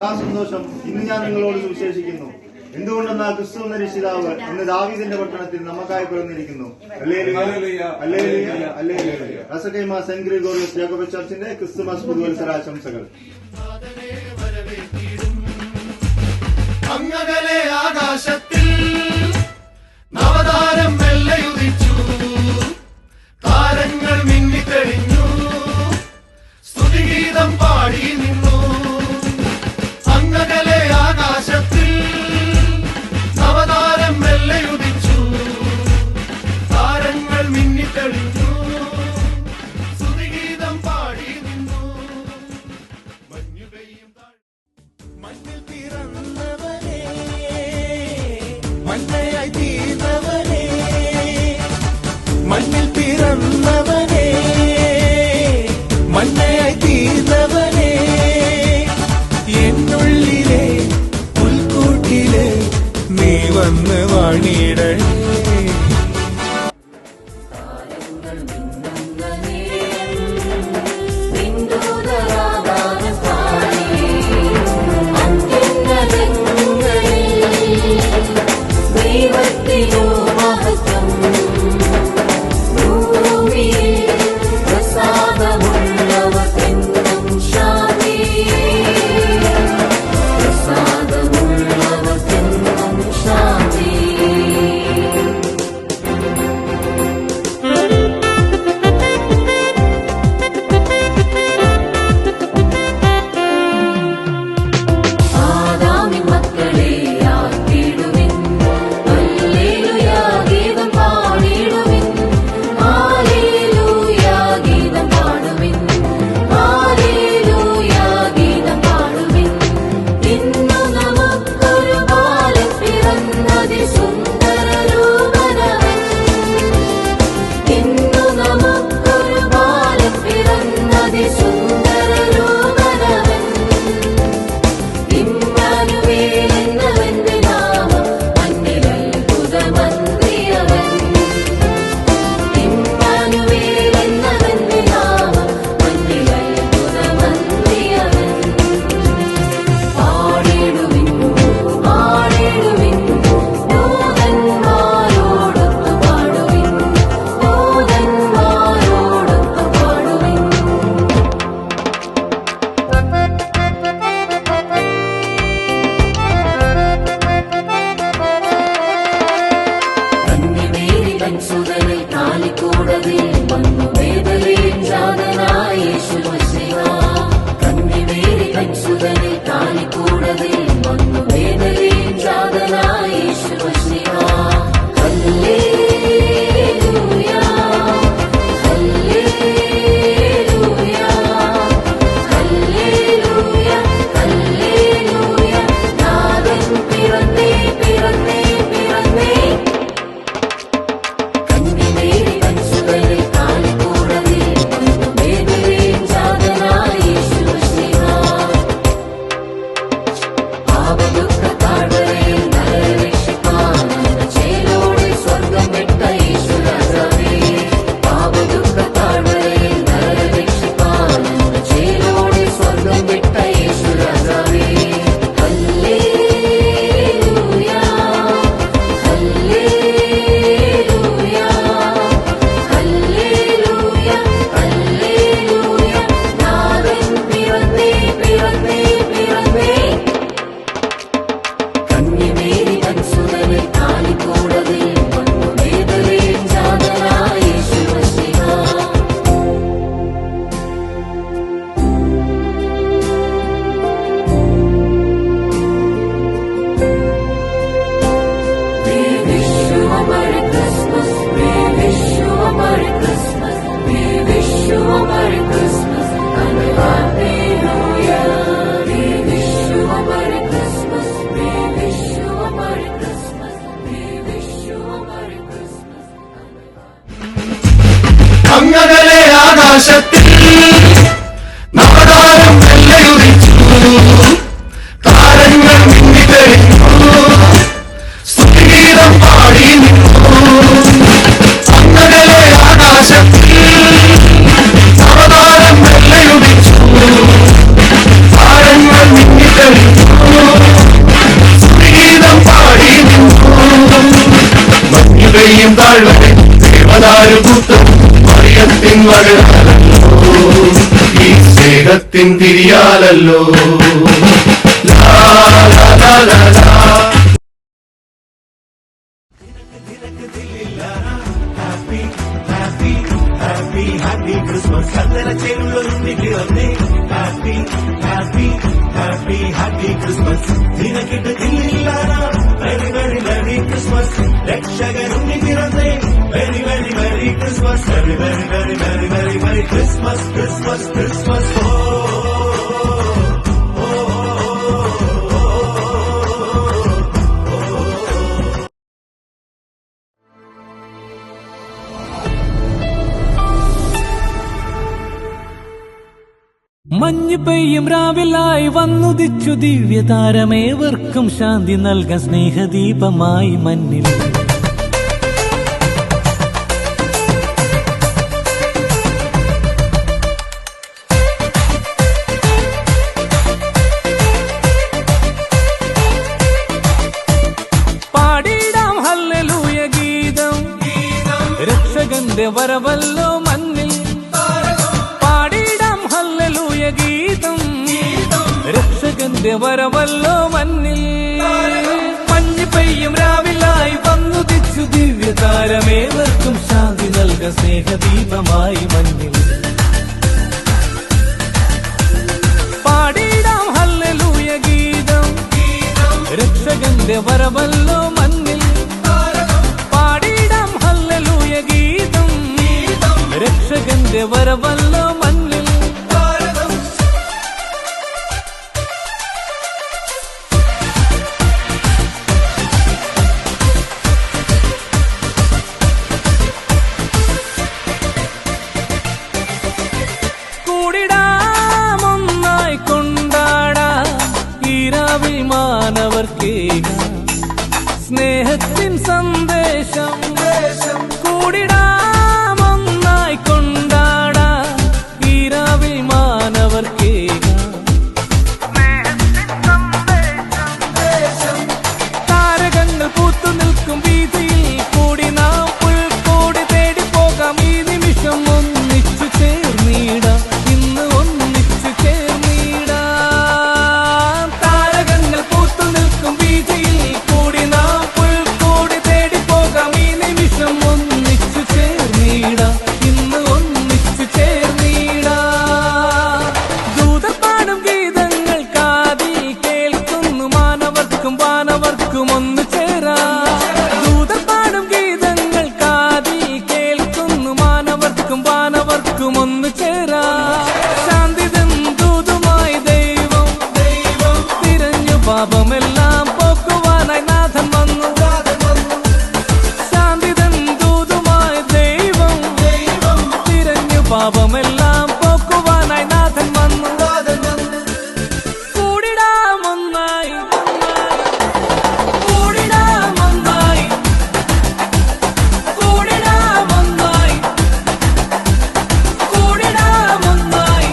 ആ സന്തോഷം ഇന്ന് ഞാൻ നിങ്ങളോട് സുവിശേഷിക്കുന്നു. എന്തുകൊണ്ടെന്നാൽ ക്രിസ്തു എന്ന രക്ഷിതാവ് ഇന്ന് ദാവീദിന്റെ പട്ടണത്തിൽ നമുക്കായി പിറന്നിരിക്കുന്നു. അസക്കൈമ സെന്റ് ഗ്രിഗോറിയസ് ജാക്കോബ് ചർച്ചിന്റെ ക്രിസ്തുമസ് പുതുവത്സരാശംസകൾ. അങ്ങകലെ ആകാശത്തിൽ നവതാരം വെള്ളയുദിച്ചു, താരങ്ങൾ മിന്നിത്തെളിഞ്ഞു, സ്തുതിഗീതം പാടി നിന്നു. അങ്ങകലെ ആകാശത്തിൽ നവതാരം വെള്ളയുദിച്ചു, താരങ്ങൾ മിന്നിത്തെളിഞ്ഞു, സ്തുതിഗീതം പാടി നിന്നു. മഞ്ഞു പെയ്യും മഞ്ഞിൽ പിറന്നവനേ, മഞ്ഞയായി തീർന്നവനേ, മഞ്ഞിൽ പിറന്നവനേ, മഞ്ഞയായി തീർന്നവനേ, എന്നുള്ളിലെ പുൽക്കൂട്ടിലെ നീ വന്ന് വാണിടണേ. അങ്ങകലെ ആകാശത്തിൽ നവതാരം വെള്ളയുദിച്ചു, താരങ്ങൾ മിന്നിത്തെളിഞ്ഞു, സ്തുതിഗീതം പാടി നിന്നു. അങ്ങകലെ ആകാശത്തിൽ നവതാരം വെള്ളയുദിച്ചു, താരങ്ങൾ മിന്നിത്തെളിഞ്ഞു, സ്നേഹത്തിൻ തിരിയാലല്ലോ. ലാ ലാ ലാ ലാ ലാ. Happy Christmas, കത്തന ചേരുള്ളൊരുണ്ടിക്ക് വന്നേ. Happy, happy, happy, happy Christmas. നിനക്കിട്ട് തിന്നില്ലാരാ. Very, very, very Christmas. രക്ഷകനുണ്ണി പിറന്നേ. Very, very, very Christmas. Very, very, very, very, very, very Christmas, Christmas, Christmas. മഞ്ഞ് പെയ്യും രാവിലായി വന്നുദിച്ചു ദിവ്യതാരമേവർക്കും ശാന്തി നൽകാൻ സ്നേഹദീപമായി മഞ്ഞിൽ. പാടിടാം ഹല്ലേലൂയ ഗീതം, രക്ഷകന്റെ വരവല്ലോ മഞ്ഞിൽ. ഗീതം രക്ഷകന്റെ വരവല്ലോ മഞ്ഞിൽ. മഞ്ഞ് പെയ്യും രാവിലായി വന്നുദിച്ചു ദിവ്യതാരമേവർക്കും ശാന്തി നൽക സ്നേഹദീപമായി മഞ്ഞിൽ. പാടിടാം ഹല്ലേലൂയ ഗീതം, രക്ഷകന്റെ വരവല്ലോ മഞ്ഞിൽ. പാടിടാം ഹല്ലേലൂയ ഗീതം, രക്ഷകന്റെ വരവല്ലോ മഞ്ഞിൽ. സ്നേഹത്തിൻ സന്ദേശം കൂടിടാമൊന്നായി കൊണ്ടാടാ ഈ രാവിൽ മാനവർക്കേക. താരകങ്ങൾ പൂത്തു നിൽക്കും വീതിയിൽ കൂടി നാം പുൽക്കൂടി തേടി പോകാം. ഈ നിമിഷം ഒന്നിച്ചു ചേർന്നിടാം, ഇന്ന് ഒന്നിച്ചു ചേർന്നിടാം. താരകങ്ങൾ പൂത്തു നിൽക്കും വീതിയിൽ കൂടി നാം പുൽക്കൂടി തേടി പോകാം. ഈ നിമിഷം ഒന്നിച്ചു ചേർന്നിടാം, ഇന്ന് ഒന്നിച്ചു ചേർന്നിടാം. ദൂതർ പാടും ഗീതങ്ങൾ കാതിൽ കേൾക്കുന്നു, മാനവർക്കും വാനവർക്കും ഒന്ന് ചേരാം. ദൂതർ പാടും ഗീതങ്ങൾ കാതിൽ കേൾക്കുന്നു, മാനവർക്കും വാനവർക്കും ഒന്ന് ചേരാം. ശാന്തിതൻ ദൂതുമായി ദൈവം തിരഞ്ഞു പാപമെല്ലാം പോക്കുവാനായി നാഥൻ വന്നു. ശാന്തിതൻ ദൂതുമായി ദൈവം തിരഞ്ഞു പാപമെല്ലാം പോക്കുവാനായി നാഥൻ വന്നു. കൂടിടാമൊന്നായി, കൂടിടാമൊന്നായി, കൂടിടാമൊന്നായി, കൂടിടാമൊന്നായി.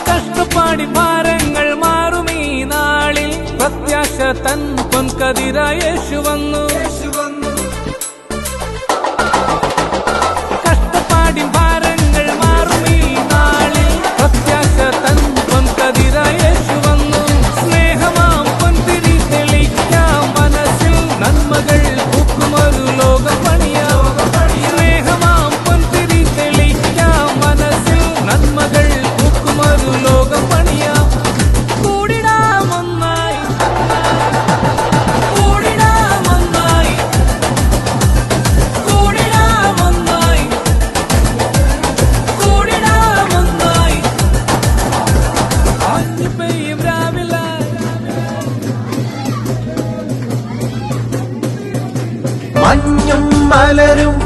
കഷ്ടപ്പാടി ഭാരങ്ങൾ മാറുമീ നാളിൽ പ്രത്യാശ തൻ പൊൻകതിരായി യേശു വന്നു. കഷ്ടപ്പാടി ഭാരങ്ങൾ മാറുമീ നാളിൽ പ്രത്യാശ തൻ പൊൻകതിരായി യേശു വന്നു. സ്നേഹമാം പൊൻതിരി തെളിക്കാം മനസ്സിൽ, നന്മകൾ പൂക്കുമൊരു ലോകം പണിയാം. സ്നേഹമാം പൊൻതിരി തെളിക്കാം മനസ്സിൽ, നന്മകൾ പൂക്കുമൊരു ലോകം പണിയാം. കൂടിടാമൊന്നായി, കൂടിടാമൊന്നായി, കൂടിടാമൊന്നായി, കൂടിടാമൊന്നായി. മഞ്ഞ് പെയ്യും രാവിലായി മഞ്ഞും മലരും